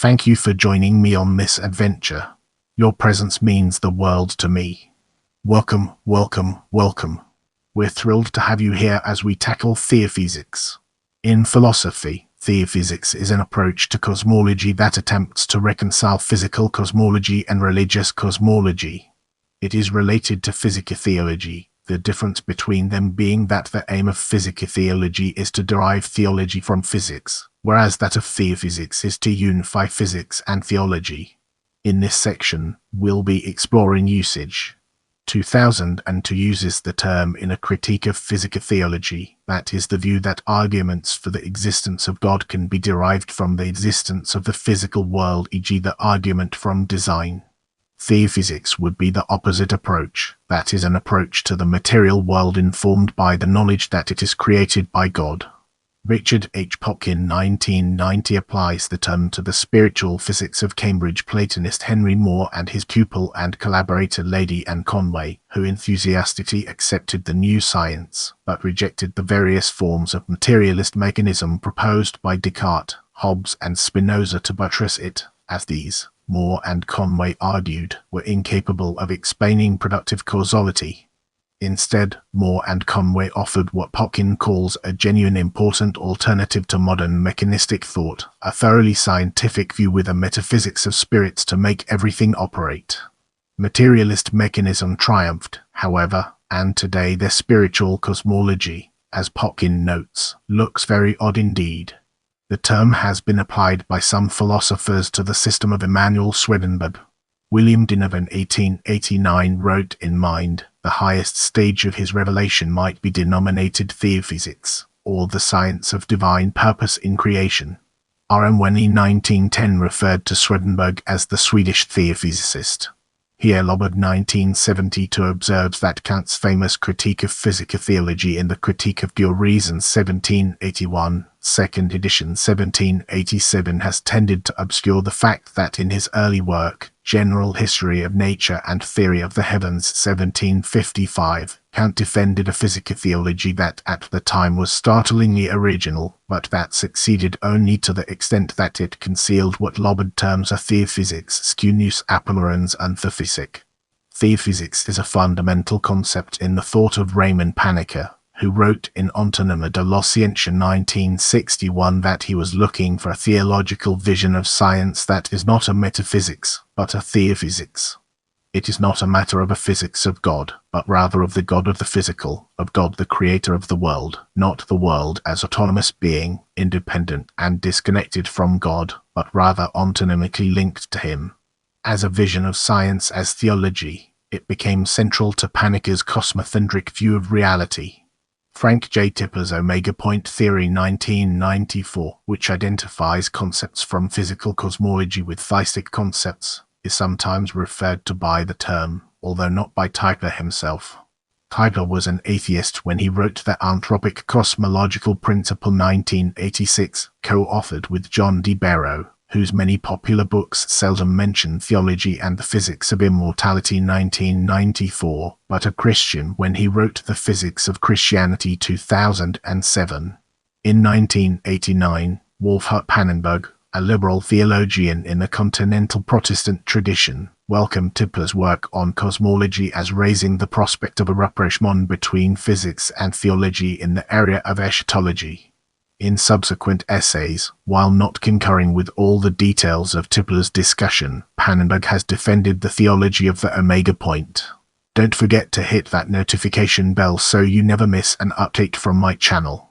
Thank you for joining me on this adventure. Your presence means the world to me. Welcome, welcome, welcome. We're thrilled to have you here as we tackle theophysics. In philosophy, theophysics is an approach to cosmology that attempts to reconcile physical cosmology and religious cosmology. It is related to physicotheology, the difference between them being that the aim of physicotheology is to derive theology from physics, whereas that of theophysics is to unify physics and theology. In this section, we'll be exploring usage. 2002 uses the term in a critique of physicotheology, that is the view that arguments for the existence of God can be derived from the existence of the physical world, e.g. the argument from design. Theophysics would be the opposite approach, that is an approach to the material world informed by the knowledge that it is created by God. Richard H. Popkin 1990 applies the term to the spiritual physics of Cambridge Platonist Henry Moore and his pupil and collaborator Lady Anne Conway, who enthusiastically accepted the new science, but rejected the various forms of materialist mechanism proposed by Descartes, Hobbes and Spinoza to buttress it, as these, Moore and Conway argued, were incapable of explaining productive causality. Instead, Moore and Conway offered what Popkin calls a genuine important alternative to modern mechanistic thought, a thoroughly scientific view with a metaphysics of spirits to make everything operate. Materialist mechanism triumphed, however, and today their spiritual cosmology, as Popkin notes, looks very odd indeed. The term has been applied by some philosophers to the system of Emanuel Swedenborg. William Donovan 1889 wrote in Mind, the highest stage of his revelation might be denominated theophysics, or the science of divine purpose in creation. R.M. Wenny 1910 referred to Swedenborg as the Swedish theophysicist. Here Loberg 1972 observes that Kant's famous critique of physicotheology in the Critique of Pure Reason 1781, second edition 1787 has tended to obscure the fact that in his early work, General History of Nature and Theory of the Heavens 1755, Kant defended a physicotheology that at the time was startlingly original, but that succeeded only to the extent that it concealed what Loberg terms a theophysics scuneus apolorens anthophysic. Theophysics is a fundamental concept in the thought of Raymond Panikkar, who wrote in Ontonoma de la Ciencia 1961 that he was looking for a theological vision of science that is not a metaphysics, but a theophysics. It is not a matter of a physics of God, but rather of the God of the physical, of God the creator of the world, not the world as autonomous being, independent and disconnected from God, but rather ontonomically linked to him. As a vision of science as theology, it became central to Panikkar's cosmocentric view of reality. Frank J. Tipler's Omega Point Theory 1994, which identifies concepts from physical cosmology with theistic concepts, is sometimes referred to by the term, although not by Tipler himself. Tipler was an atheist when he wrote the Anthropic Cosmological Principle 1986, co-authored with John D. Barrow, whose many popular books seldom mention theology and the physics of immortality 1994, but a Christian when he wrote The Physics of Christianity 2007. In 1989, Wolfhart Pannenberg, a liberal theologian in the continental Protestant tradition, welcomed Tipler's work on cosmology as raising the prospect of a rapprochement between physics and theology in the area of eschatology. In subsequent essays, while not concurring with all the details of Tipler's discussion, Pannenberg has defended the theology of the Omega Point. Don't forget to hit that notification bell so you never miss an update from my channel.